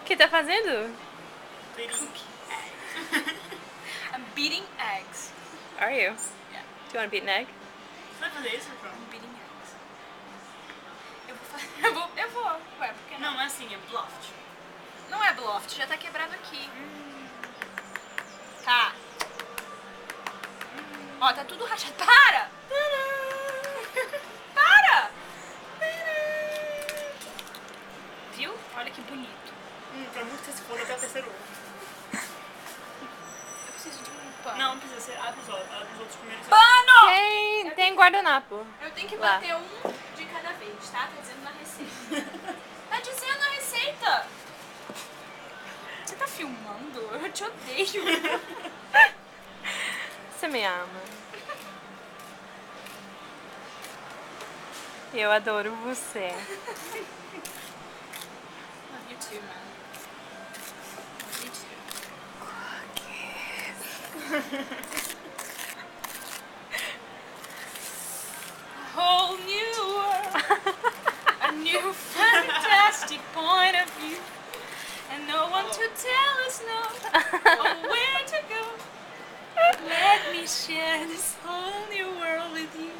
O que tá fazendo? Beating eggs. I'm beating eggs. Are you? Yeah. Do you want to beat an egg? Você vai fazer isso, Bruno? I'm beating eggs. Eu vou fazer. Eu vou. Ué, por que não? Não, é assim, é bluff. Não é bluff, já tá quebrado aqui. Tá. Ó, tá tudo rachado. Para! Para! Viu? Olha que bonito. Pra muito que você se for até o terceiro ovo. Eu preciso de um pano. Não precisa ser. Abre os outros primeiros. Pano! Tem guardanapo. Eu tenho que Lá. bater um de cada vez, tá? Tá dizendo na receita. Tá dizendo na receita! Você tá filmando? Eu te odeio. Você me ama. Eu adoro você. Love you too, man. Love you too. A whole new world. A new fantastic point of view. And no one to tell us no. Or where to go. Let me share this whole new world with you.